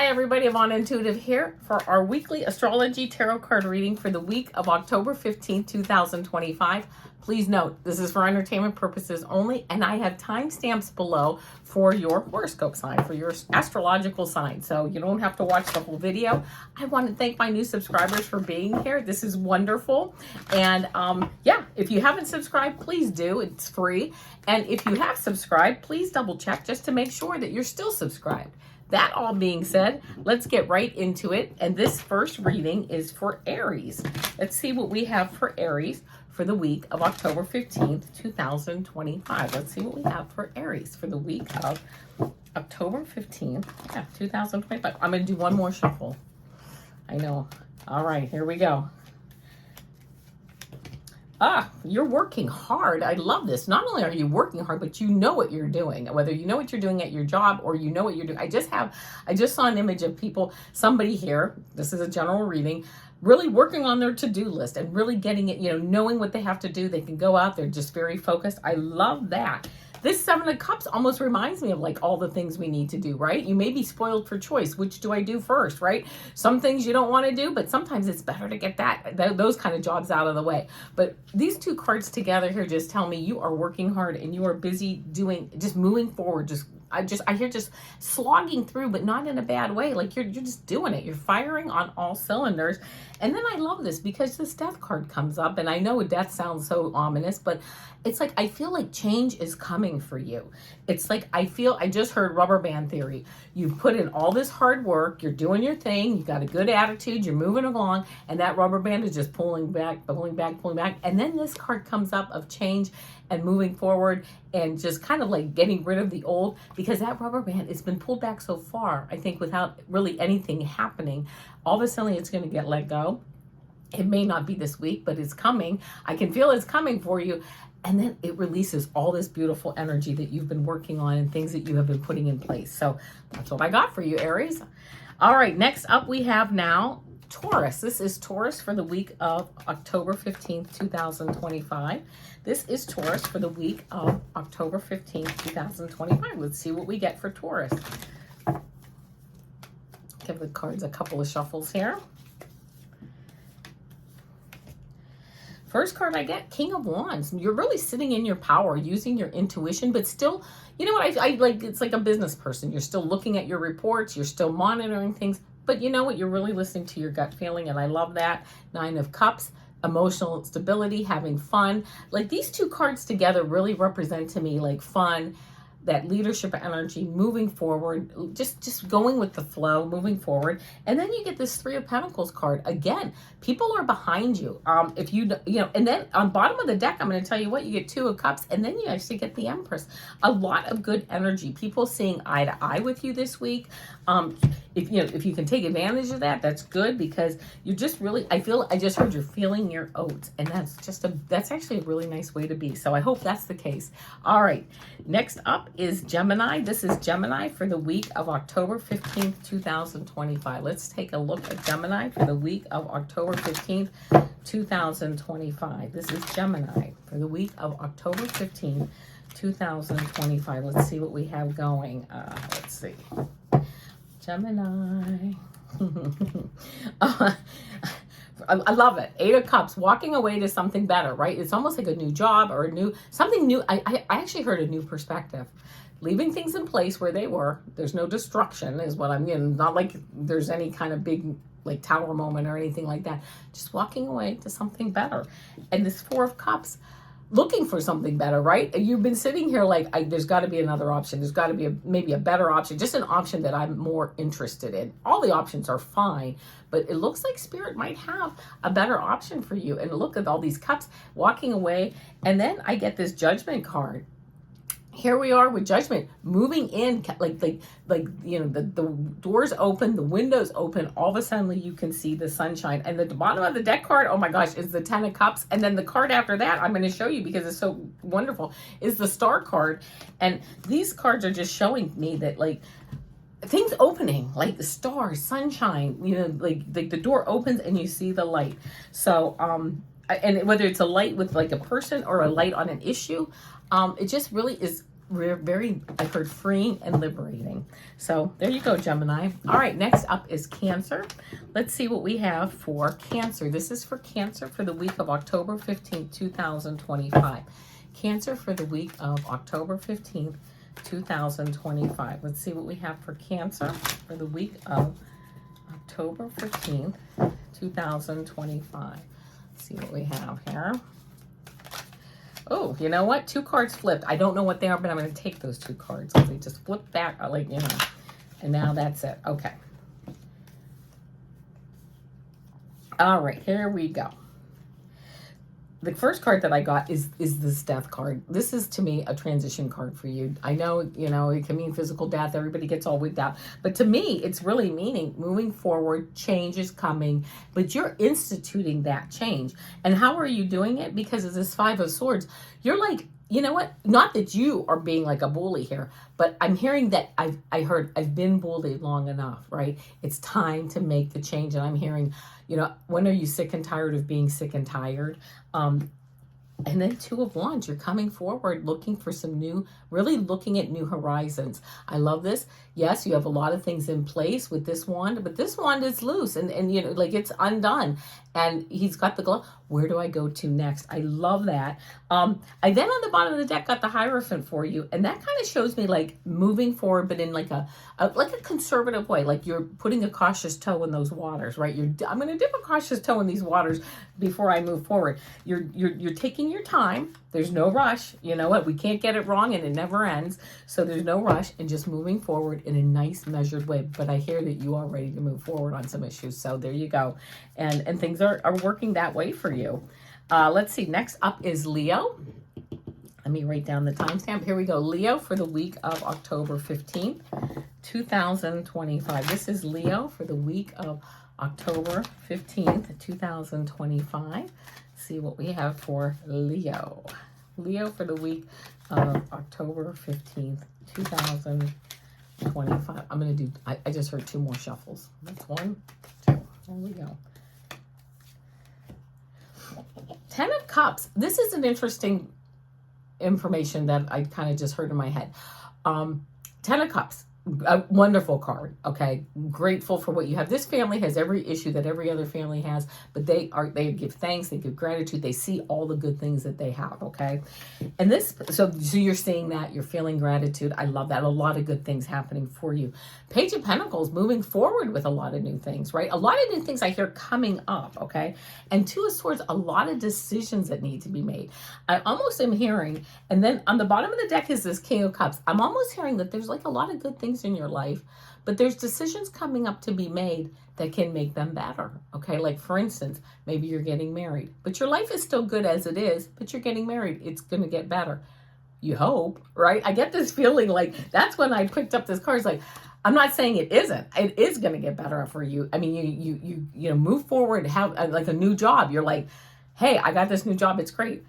Hi everybody, Avana Intuitive here for our weekly astrology tarot card reading for the week of October 15th, 2025. Please note, this is for entertainment purposes only, and I have timestamps below for your horoscope sign, for your astrological sign, so you don't have to watch the whole video. I want to thank my new subscribers for being here. This is wonderful, and yeah, if you haven't subscribed, please do. It's free, and if you have subscribed, please double check just to make sure that you're still subscribed. That all being said, let's get right into it. And this first reading is for Aries. Let's see what we have for Aries for the week of October 15th, 2025. Let's see what we have for Aries for the week of October 15th, 2025. I'm going to do one more shuffle. I know. All right, here we go. You're working hard. I love this. Not only are you working hard, but you know what you're doing, whether you know what you're doing at your job or you know what you're doing. I just saw an image of people, somebody here, this is a general reading, really working on their to-do list and really getting it, knowing what they have to do. They can go out there just very focused. I love that. This Seven of Cups almost reminds me of like all the things we need to do, right? You may be spoiled for choice. Which do I do first, right? Some things you don't want to do, but sometimes it's better to get those kind of jobs out of the way. But these two cards together here just tell me you are working hard and you are busy just moving forward. I hear just slogging through, but not in a bad way. Like you're just doing it. You're firing on all cylinders. And then I love this because this death card comes up, and I know death sounds so ominous, but it's like, I feel like change is coming for you. It's like, I just heard rubber band theory. You've put in all this hard work. You're doing your thing. You've got a good attitude. You're moving along, and that rubber band is just pulling back, pulling back, pulling back. And then this card comes up of change and moving forward and just kind of like getting rid of the old, because that rubber band has been pulled back so far, I think, without really anything happening. All of a sudden it's going to get let go. It may not be this week, but it's coming. I can feel it's coming for you. And then it releases all this beautiful energy that you've been working on and things that you have been putting in place. So that's what I got for you, Aries. All right, next up we have now Taurus. This is Taurus for the week of October 15th, 2025. This is Taurus for the week of October 15th, 2025. Let's see what we get for Taurus. Give the cards a couple of shuffles here. First card I get, King of Wands. You're really sitting in your power, using your intuition, but still, you know what, I like, it's like a business person. You're still looking at your reports, you're still monitoring things, but you know what, you're really listening to your gut feeling, and I love that. Nine of Cups, emotional stability, having fun. Like these two cards together really represent to me like fun, that leadership energy, moving forward, just going with the flow, moving forward. And then you get this Three of Pentacles card. Again, people are behind you. If you know, and then on bottom of the deck, I'm going to tell you what, you get Two of Cups, and then you actually get the Empress. A lot of good energy. People seeing eye to eye with you this week. If you can take advantage of that, that's good, because you're just really, I just heard you're feeling your oats, and that's actually a really nice way to be. So I hope that's the case. All right, next up is Gemini. This is Gemini for the week of October 15th, 2025. Let's take a look at Gemini for the week of October 15th, 2025. This is Gemini for the week of October 15th, 2025. Let's see what we have going. Let's see. Gemini. I love it. Eight of Cups, walking away to something better, right? It's almost like a new job or something new. I actually heard a new perspective. Leaving things in place where they were. There's no destruction is what I'm getting. Not like there's any kind of big like tower moment or anything like that. Just walking away to something better. And this Four of Cups, looking for something better, right? You've been sitting here like, there's got to be another option. There's got to be maybe a better option, just an option that I'm more interested in. All the options are fine, but it looks like Spirit might have a better option for you. And look at all these cups, walking away. And then I get this Judgment card. Here we are with Judgment, moving in, the doors open, the windows open. All of a sudden you can see the sunshine. And the bottom of the deck card, oh my gosh, is the Ten of Cups. And then the card after that, I'm going to show you because it's so wonderful, is the Star card. And these cards are just showing me that like things opening, like the stars, sunshine, like the door opens and you see the light. So, and whether it's a light with like a person or a light on an issue, it just really is I heard freeing and liberating. So there you go, Gemini. All right, next up is Cancer. Let's see what we have for Cancer. This is for Cancer for the week of October 15th, 2025. Cancer for the week of October 15th, 2025. Let's see what we have for Cancer for the week of October 15th, 2025. Let's see what we have here. Oh, you know what? 2 cards flipped. I don't know what they are, but I'm going to take those 2 cards because they just flipped back, like, you know. And now that's it. Okay. All right, here we go. The first card that I got is this death card. This is, to me, a transition card for you. I know, you know, it can mean physical death. Everybody gets all wigged out. But to me, it's really meaning moving forward, change is coming, but you're instituting that change. And how are you doing it? Because of this 5 of Swords, you're like, you know what? Not that you are being like a bully here, but I'm hearing that I've been bullied long enough, right? It's time to make the change. And I'm hearing, you know, when are you sick and tired of being sick and tired? And then 2 of Wands, you're coming forward, looking for some new, really looking at new horizons. I love this. Yes, you have a lot of things in place with this wand, but this wand is loose and you know, like it's undone. And he's got the glove. Where do I go to next? I love that. I then on the bottom of the deck got the Hierophant for you. And that kind of shows me like moving forward, but in like a conservative way. Like you're putting a cautious toe in those waters, right? I'm going to dip a cautious toe in these waters before I move forward. You're taking your time. There's no rush. You know what? We can't get it wrong and it never ends. So there's no rush and just moving forward in a nice measured way. But I hear that you are ready to move forward on some issues. So there you go. And things are working that way for you. Let's see. Next up is Leo. Let me write down the timestamp. Here we go. Leo for the week of October 15th, 2025. This is Leo for the week of October 15th, 2025. See what we have for Leo. Leo for the week of October 15th, 2025. I'm going to do, I just heard 2 more shuffles. That's 1, 2. There we go. 10 of Cups. This is an interesting information that I kind of just heard in my head. 10 of Cups. A wonderful card, okay? Grateful for what you have. This family has every issue that every other family has, but they give thanks, they give gratitude, they see all the good things that they have, okay? And this, so you're seeing that, you're feeling gratitude. I love that. A lot of good things happening for you. Page of Pentacles, moving forward with a lot of new things, right? A lot of new things I hear coming up, okay? And 2 of Swords, a lot of decisions that need to be made. I almost am hearing, and then on the bottom of the deck is this King of Cups. I'm almost hearing that there's like a lot of good things in your life, but there's decisions coming up to be made that can make them better, okay? Like for instance, maybe you're getting married, but your life is still good as it is, but you're getting married. It's going to get better. You hope, right? I get this feeling like that's when I picked up this card. It's like, I'm not saying it isn't. It is going to get better for you. I mean, you know, move forward, have like a new job. You're like, hey, I got this new job. It's great.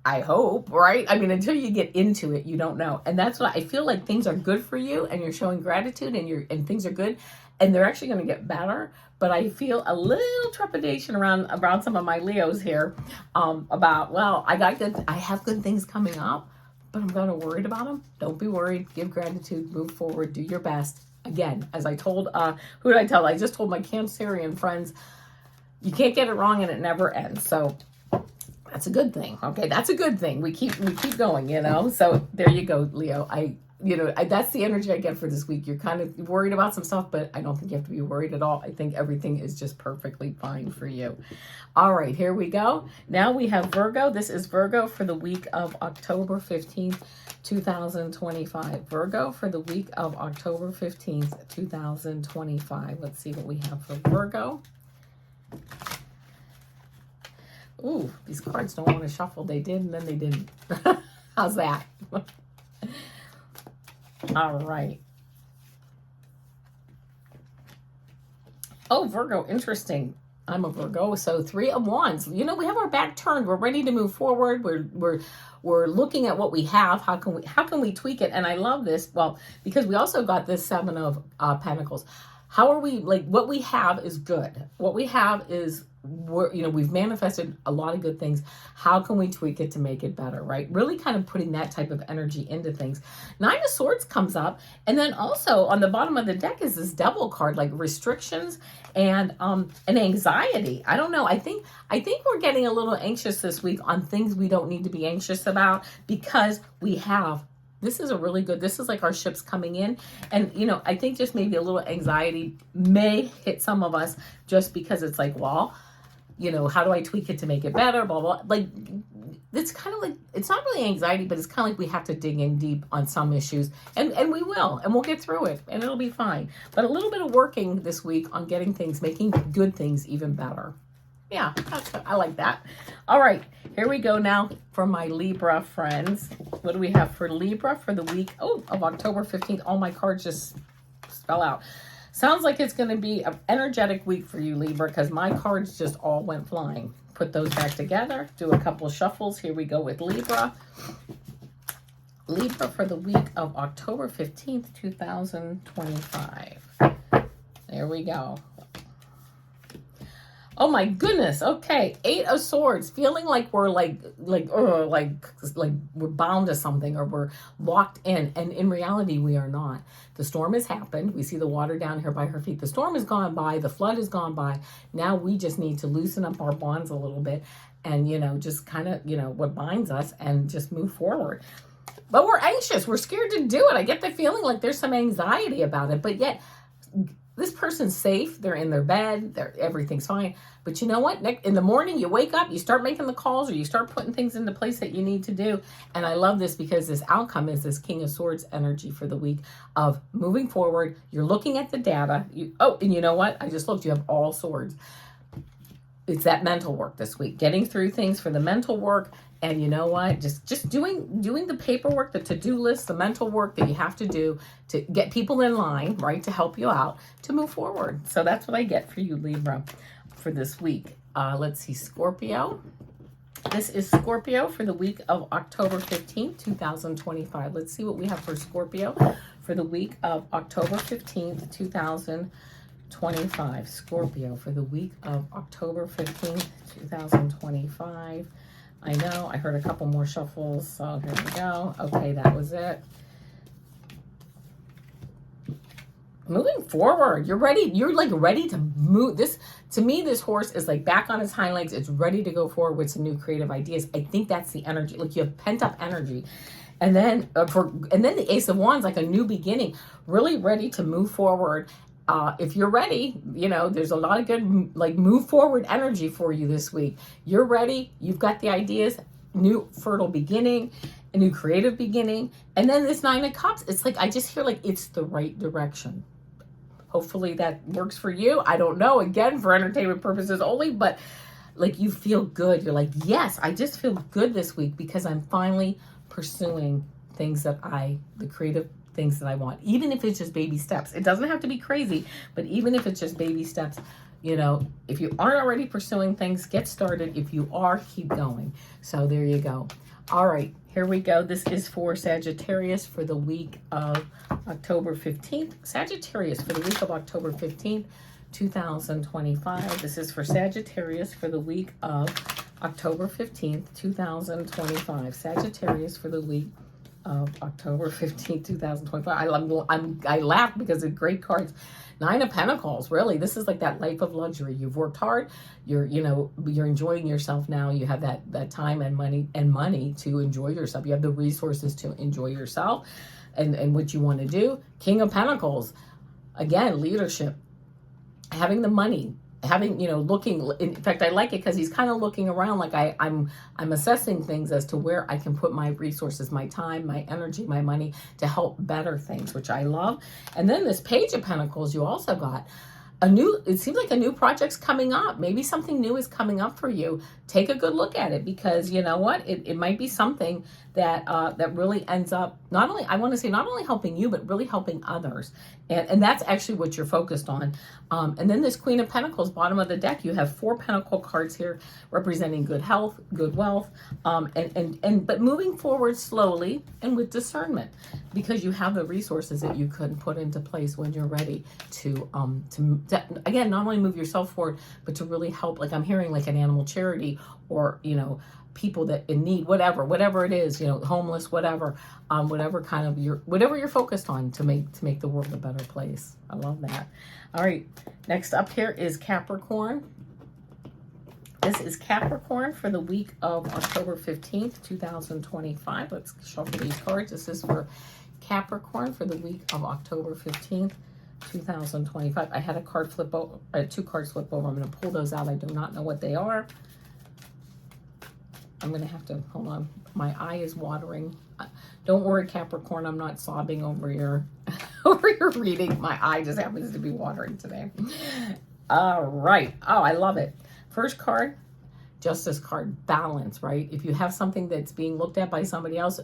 I hope, right? I mean, until you get into it, you don't know. And that's what I feel like. Things are good for you and you're showing gratitude and things are good and they're actually going to get better. But I feel a little trepidation around some of my Leos here about, well, I have good things coming up, but I'm going to worried about them. Don't be worried. Give gratitude, move forward, do your best. Again, as I told, who did I tell? I just told my Cancerian friends, you can't get it wrong and it never ends. So that's a good thing. Okay, that's a good thing. We keep going, you know. So there you go, Leo. That's the energy I get for this week. You're kind of worried about some stuff, but I don't think you have to be worried at all. I think everything is just perfectly fine for you. All right, here we go. Now we have Virgo. This is Virgo for the week of October 15th, 2025. Virgo for the week of October 15th, 2025. Let's see what we have for Virgo. Ooh, these cards don't want to shuffle. They did, and then they didn't. How's that? All right. Oh, Virgo, interesting. I'm a Virgo, so 3 of Wands. You know, we have our back turned. We're ready to move forward. We're looking at what we have. How can we tweak it? And I love this. Well, because we also got this 7 of Pentacles. how are we, like, what we have is good. What we have is, we've manifested a lot of good things. How can we tweak it to make it better, right? Really kind of putting that type of energy into things. Nine of Swords comes up. And then also on the bottom of the deck is this Devil card, like restrictions and anxiety. I don't know. I think we're getting a little anxious this week on things we don't need to be anxious about, because we have, this is a really good, this is like our ships coming in. And, I think just maybe a little anxiety may hit some of us, just because it's like, well, how do I tweak it to make it better? Blah, blah. Like, it's kind of like, it's not really anxiety, but it's kind of like we have to dig in deep on some issues. And we will, and we'll get through it, and it'll be fine. But a little bit of working this week on getting things, making good things even better. Yeah, I like that. All right, here we go now for my Libra friends. What do we have for Libra for the week of October 15th? All my cards just fell out. Sounds like it's going to be an energetic week for you, Libra, because my cards just all went flying. Put those back together. Do a couple shuffles. Here we go with Libra. Libra for the week of October 15th, 2025. There we go. Oh my goodness. Okay. 8 of Swords. Feeling like we're like we're bound to something, or we're locked in. And in reality, we are not. The storm has happened. We see the water down here by her feet. The storm has gone by. The flood has gone by. Now we just need to loosen up our bonds a little bit and, just kind of, what binds us, and just move forward. But we're anxious. We're scared to do it. I get the feeling like there's some anxiety about it, but yet this person's safe. They're in their bed. Everything's fine. But you know what? In the morning, you wake up, you start making the calls, or you start putting things into place that you need to do. And I love this, because this outcome is this King of Swords energy for the week of moving forward. You're looking at the data. And you know what? I just looked. You have all swords. It's that mental work this week. Getting through things for the mental work. And you know what? Just doing the paperwork, the to-do list, the mental work that you have to do to get people in line, right, to help you out, to move forward. So that's what I get for you, Libra, for this week. Let's see, Scorpio. This is Scorpio for the week of October 15th, 2025. Let's see what we have for Scorpio for the week of October 15th, 2025. Scorpio for the week of October 15th, 2025. I know, I heard a couple more shuffles, so here we go. Okay, that was it. Moving forward, you're ready. You're like ready to move. This, to me, this horse is like back on its hind legs. It's ready to go forward with some new creative ideas. I think that's the energy. Like, you have pent up energy. And then the Ace of Wands, like a new beginning, really ready to move forward. If you're ready, there's a lot of good, like, move forward energy for you this week. You're ready. You've got the ideas, new fertile beginning, a new creative beginning. And then this 9 of Cups, it's like, I just feel like it's the right direction. Hopefully that works for you. I don't know, again, for entertainment purposes only, but like, you feel good. You're like, yes, I just feel good this week because I'm finally pursuing things that the creative things that I want, even if it's just baby steps. It doesn't have to be crazy, but even if it's just baby steps, if you aren't already pursuing things, get started. If you are, keep going. So there you go. All right, here we go. This is for Sagittarius for the week of October 15th. Sagittarius for the week of October 15th, 2025. This is for Sagittarius for the week of October 15th, 2025. Sagittarius for the week of October 15th, 2025. I laugh because of great cards. 9 of Pentacles, really. This is like that life of luxury. You've worked hard. You're enjoying yourself now. You have that time and money to enjoy yourself. You have the resources to enjoy yourself and what you want to do. King of Pentacles, again, leadership, having the money, looking. In fact, I like it because he's kind of looking around, like I'm assessing things as to where I can put my resources, my time, my energy, my money to help better things, which I love. And then this Page of Pentacles, you also got it seems like a new project's coming up. Maybe something new is coming up for you. Take a good look at it, because you know what? It might be something that that really ends up not only, I want to say, not only helping you, but really helping others. And that's actually what you're focused on. And then this Queen of Pentacles, bottom of the deck, you have 4 Pentacle cards here representing good health, good wealth, but moving forward slowly and with discernment, because you have the resources that you can put into place when you're ready to again, not only move yourself forward, but to really help. Like I'm hearing like an animal charity, or you know, people that in need, whatever it is, you know, homeless, whatever kind of whatever you're focused on to make the world a better place. I love that. All right, next up here is Capricorn. This is Capricorn for the week of October 15th, 2025. Let's shuffle these cards. This is for Capricorn for the week of October 15th, 2025. I had a card flip over, 2 cards flip over. I'm going to pull those out. I do not know what they are. I'm going to have to, hold on. My eye is watering. Don't worry, Capricorn. I'm not sobbing over your, over your reading. My eye just happens to be watering today. All right. Oh, I love it. First card, Justice card, balance, right? If you have something that's being looked at by somebody else,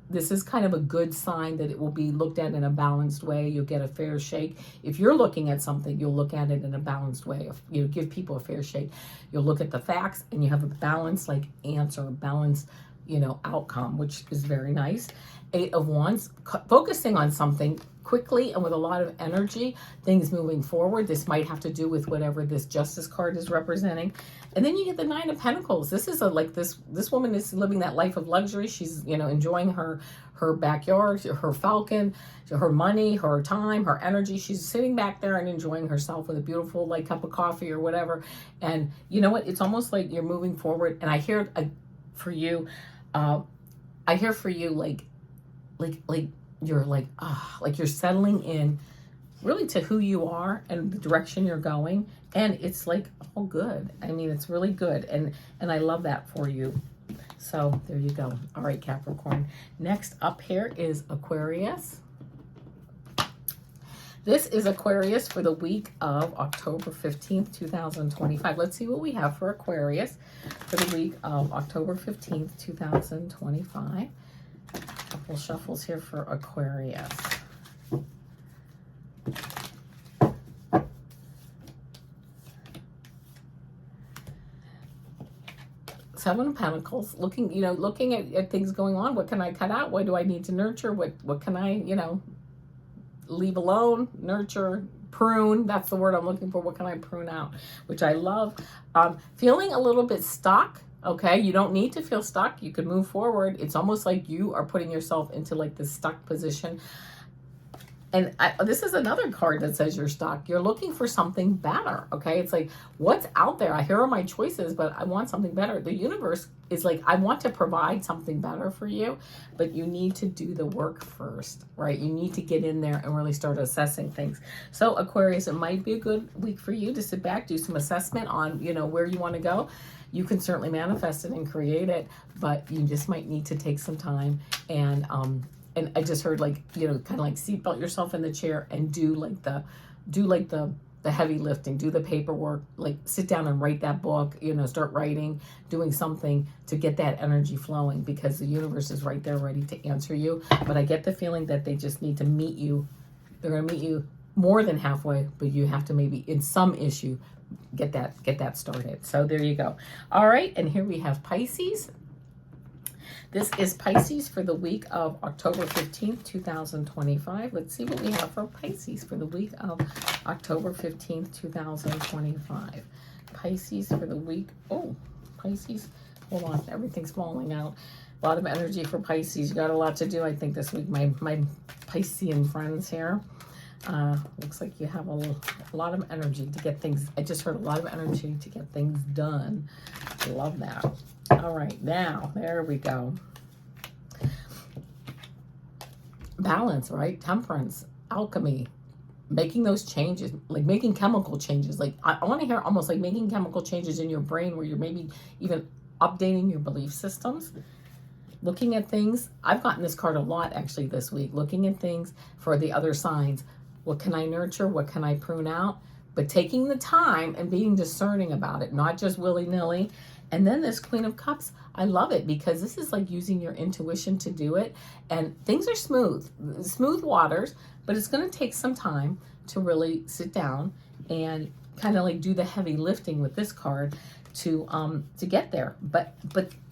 this is kind of a good sign that it will be looked at in a balanced way. You'll get a fair shake. If you're looking at something, you'll look at it in a balanced way. You know, give people a fair shake. You'll look at the facts and you have a balanced like answer, balanced, you know, outcome, which is very nice. 8 of Wands, focusing on something quickly and with a lot of energy, things moving forward. This might have to do with whatever this Justice card is representing. And then you get the 9 of Pentacles. This is this woman is living that life of luxury. She's, you know, enjoying her backyard, her falcon, her money, her time, her energy. She's sitting back there and enjoying herself with a beautiful like cup of coffee or whatever. And you know what? It's almost like you're moving forward. And I hear for you, I hear for you like you're like you're settling in really to who you are and the direction you're going, and it's like all good. I mean, it's really good, and I love that for you. So there you go. All right, Capricorn. Next up here is Aquarius. This is Aquarius for the week of October 15th, 2025. Let's see what we have for Aquarius for the week of October 15th, 2025. Couple shuffles here for Aquarius. Seven of Pentacles, looking at things going on. What can I cut out? What do I need to nurture? What can I, leave alone, nurture, prune? That's the word I'm looking for. What can I prune out? Which I love. Feeling a little bit stuck. Okay, you don't need to feel stuck. You can move forward. It's almost like you are putting yourself into like this stuck position. And this is another card that says you're stuck. You're looking for something better, okay? It's like, what's out there? Here are my choices, but I want something better. The universe is like, I want to provide something better for you, but you need to do the work first, right? You need to get in there and really start assessing things. So Aquarius, it might be a good week for you to sit back, do some assessment on, where you want to go. You can certainly manifest it and create it, but you just might need to take some time and I just heard kind of like seatbelt yourself in the chair and do the heavy lifting, do the paperwork, like sit down and write that book, start writing, doing something to get that energy flowing, because the universe is right there ready to answer you. But I get the feeling that they just need to meet you. They're going to meet you more than halfway, but you have to maybe in some issue get that started. So there you go. All right, and here we have Pisces. This is Pisces for the week of October 15th, 2025. Let's see what we have for Pisces for the week of October 15th, 2025. Pisces for the week. Oh, Pisces. Hold on. Everything's falling out. A lot of energy for Pisces. You got a lot to do, I think, this week. My Piscean friends here. Looks like you have a lot of energy to get things. I just heard a lot of energy to get things done. I love that. All right, now, there we go. Balance, right? Temperance, alchemy, making those changes, like making chemical changes. Like I want to hear almost like making chemical changes in your brain where you're maybe even updating your belief systems. Looking at things. I've gotten this card a lot actually this week. Looking at things for the other signs. What can I nurture? What can I prune out? but taking the time and being discerning about it, not just willy-nilly. And then this Queen of Cups, I love it because this is like using your intuition to do it. And things are smooth waters, but it's going to take some time to really sit down and kind of like do the heavy lifting with this card to get there. But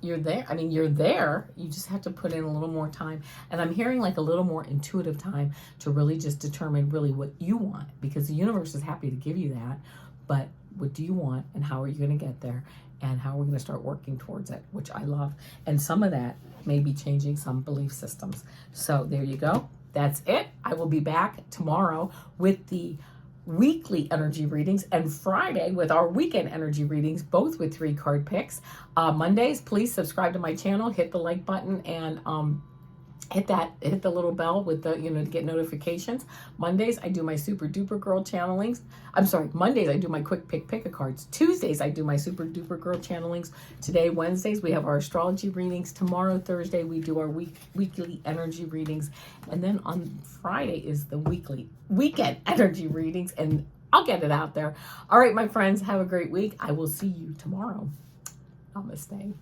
you're there. I mean, you're there. You just have to put in a little more time. And I'm hearing like a little more intuitive time to really just determine really what you want, because the universe is happy to give you that. But what do you want, and how are you going to get there, and how are we going to start working towards it, which I love. And some of that may be changing some belief systems. So there you go. That's it. I will be back tomorrow with the weekly energy readings, and Friday with our weekend energy readings, both with 3 card picks. Mondays, please subscribe to my channel, hit the like button, and hit the little bell with the, to get notifications. Mondays, I do my super duper girl channelings. I'm sorry, Mondays, I do my quick pick a cards. Tuesdays, I do my super duper girl channelings. Today, Wednesdays, we have our astrology readings. Tomorrow, Thursday, we do our weekly energy readings. And then on Friday is the weekend energy readings, and I'll get it out there. All right, my friends, have a great week. I will see you tomorrow. Namaste.